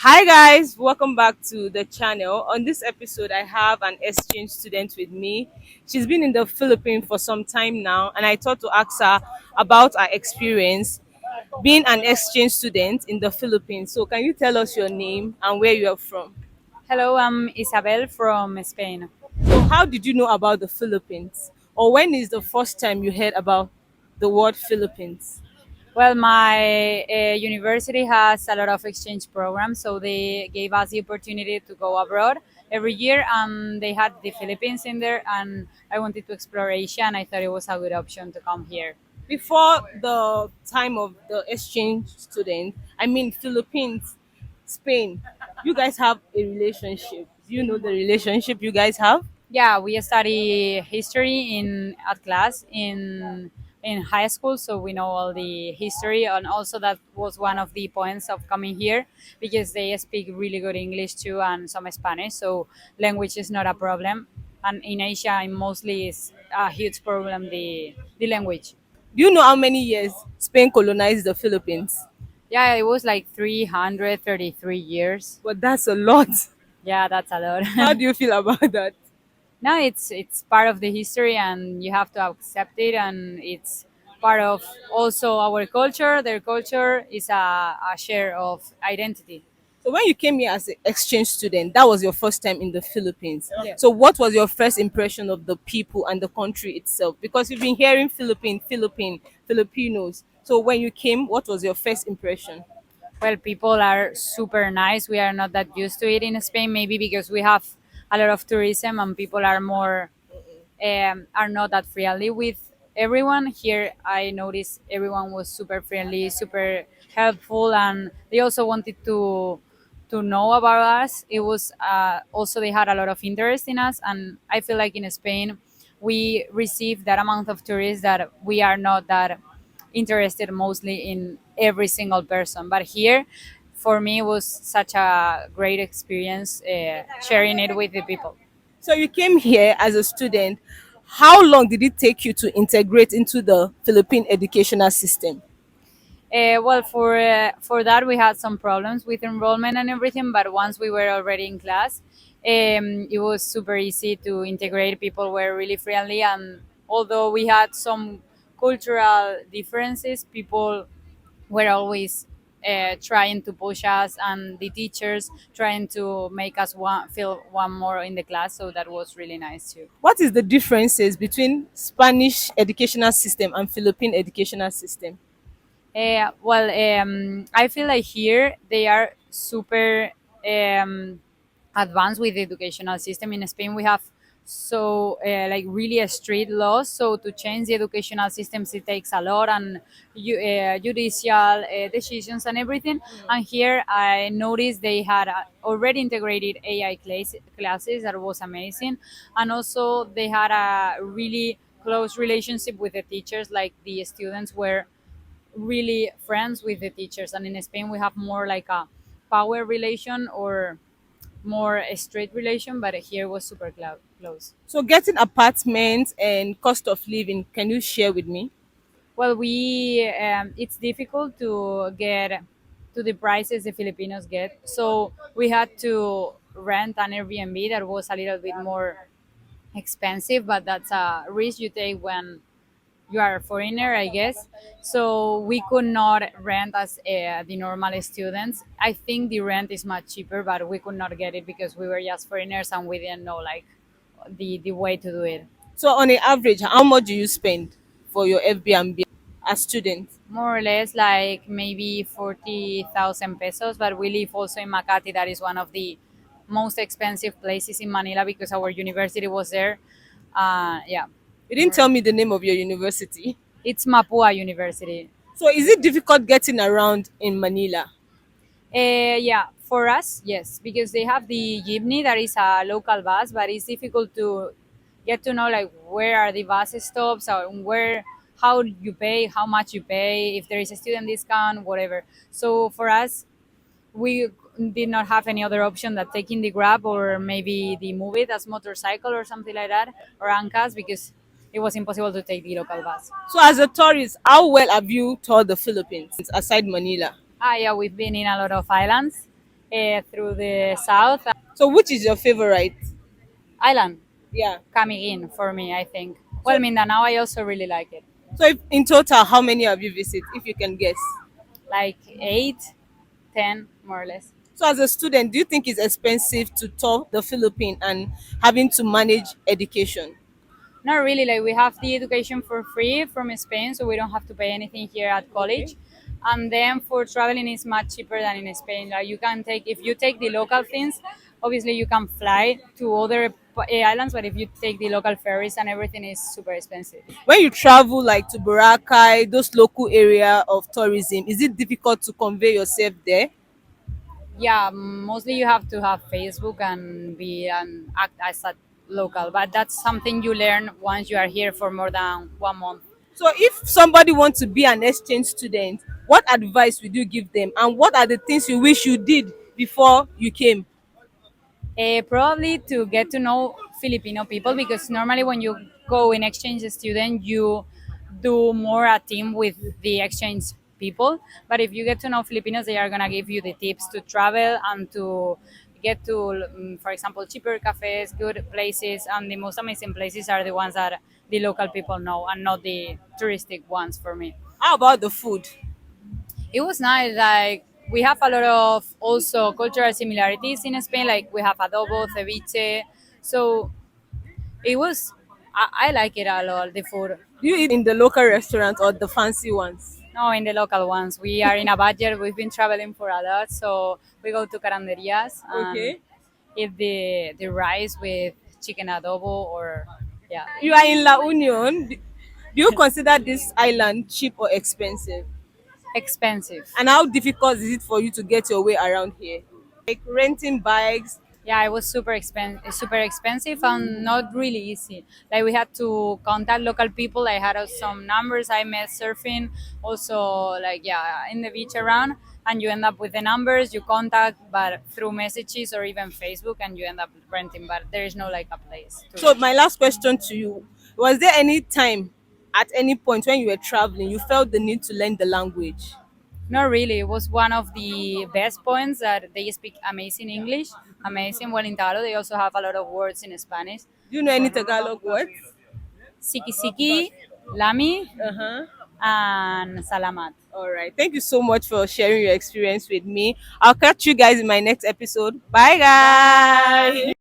Hi guys, welcome back to the channel. On this episode, I have an exchange student with me. She's been in the Philippines for some time now, and I thought to ask her about her experience being an exchange student in the Philippines. So, can you tell us your name and where you are from? Hello, I'm Isabel from Spain. So, how did you know about the Philippines? Or when is the first time you heard about the word Philippines? Well, my university has a lot of exchange programs, so they gave us the opportunity to go abroad every year, and they had the Philippines in there, and I wanted to explore Asia, and I thought it was a good option to come here. Before the time of the exchange student, I mean Philippines, Spain, you guys have a relationship. Do you know the relationship you guys have? Yeah, we study history in at class in high school, so we know all the history, and also that was one of the points of coming here because they speak really good English too and some Spanish, so language is not a problem. And in Asia, it mostly is a huge problem the language. Do you know how many years Spain colonized the Philippines? Yeah, it was like 333 years. But that's a lot. Yeah, that's a lot. How do you feel about that? No, it's part of the history and you have to accept it, and it's part of also our culture. Their culture is a share of identity. So when you came here as an exchange student, that was your first time in the Philippines. Yeah. So what was your first impression of the people and the country itself? Because you've been hearing Filipinos. So when you came, what was your first impression? Well, people are super nice. We are not that used to it in Spain, maybe because we have a lot of tourism and people are more are not that friendly with everyone. Here, I noticed everyone was super friendly, super helpful, and they also wanted to know about us. It was also they had a lot of interest in us, and I feel like in Spain we receive that amount of tourists that we are not that interested mostly in every single person. But here, for me, it was such a great experience sharing it with the people. So you came here as a student. How long did it take you to integrate into the Philippine educational system? Well, for that we had some problems with enrollment and everything, but once we were already in class, it was super easy to integrate. People were really friendly, and although we had some cultural differences, people were always trying to push us, and the teachers trying to make us feel one more in the class. So that was really nice too. What is the differences between Spanish educational system and Philippine educational system? Well, I feel like here they are super advanced with the educational system. In Spain, we have so like really strict laws. So to change the educational systems, it takes a lot and judicial decisions and everything. And here, I noticed they had already integrated AI classes. That was amazing, and also they had a really close relationship with the teachers. Like the students were really friends with the teachers, and in Spain we have more like a power relation or more a straight relation, but here was super close. So getting apartments and cost of living, can you share with me? Well, we it's difficult to get to the prices the Filipinos get, so we had to rent an Airbnb that was a little bit more expensive, but that's a risk you take when you are a foreigner, I guess. So we could not rent as the normal students. I think the rent is much cheaper, but we could not get it because we were just foreigners and we didn't know like the way to do it. So on an average, how much do you spend for your Airbnb as student? More or less like maybe 40,000 pesos, but we live also in Makati. That is one of the most expensive places in Manila because our university was there. Yeah, You didn't tell me the name of your university. it's Mapua University. So is it difficult getting around in Manila? Yeah, for us, yes, because they have the jeepney that is a local bus, but it's difficult to get to know like where are the bus stops or where how you pay, how much you pay, if there is a student discount, whatever. So for us, we did not have any other option than taking the Grab or maybe the Move It as motorcycle or something like that or Ancas because it was impossible to take the local bus. So as a tourist, how well have you toured the Philippines aside Manila? Yeah, we've been in a lot of islands. through the south So which is your favorite? island. Yeah. Camiguin for me, I think. Well, So Mindanao, I also really like it. so if, in total, how many have you visited, if you can guess? Like 8, 10, more or less. So as a student, do you think it's expensive to tour the Philippines and having to manage education? Not really. Like we have the education for free from Spain, so we don't have to pay anything here at Okay. college. And then for traveling, is much cheaper than in Spain. Like you can take if you take the local things, obviously you can fly to other islands, but if you take the local ferries and everything is super expensive. When you travel like to Boracay, those local area of tourism, is it difficult to convey yourself there? Yeah, mostly you have to have Facebook and be and act as a local, but that's something you learn once you are here for more than 1 month. So if somebody wants to be an exchange student, what advice would you give them, and what are the things you wish you did before you came? Probably to get to know Filipino people because normally when you go in exchange student, you do more a team with the exchange people. But if you get to know Filipinos, they are gonna give you the tips to travel and to get to, for example, cheaper cafes, good places, and the most amazing places are the ones that the local people know and not the touristic ones for me. How about the food? It was nice. Like we have a lot of also cultural similarities in Spain. Like we have adobo, ceviche. So it was. I like it a lot. The food. Do you eat in the local restaurants or the fancy ones? No, in the local ones. We are in a budget. We've been traveling for a lot, so we go to caranderias and Okay. eat the rice with chicken adobo or yeah, You are in La Union. Do you consider this island cheap or expensive? expensive. And how difficult is it for you to get your way around here? Like renting bikes. Yeah, it was super expensive and not really easy. Like we had to contact local people. I had some numbers I met surfing, also like yeah, in the beach around, and you end up with the numbers you contact, but through messages or even Facebook, and you end up renting. But there is no like a place to So rent. my last question to you, was there any time at any point when you were traveling you felt the need to learn the language? Not really. It was one of the best points that they speak amazing English, amazing. Well, in Tagalog, they also have a lot of words in Spanish. Do you know any Tagalog words? Siki siki, lami, Uh-huh. and salamat. All right. Thank you so much for sharing your experience with me. I'll catch you guys in my next episode. Bye, guys.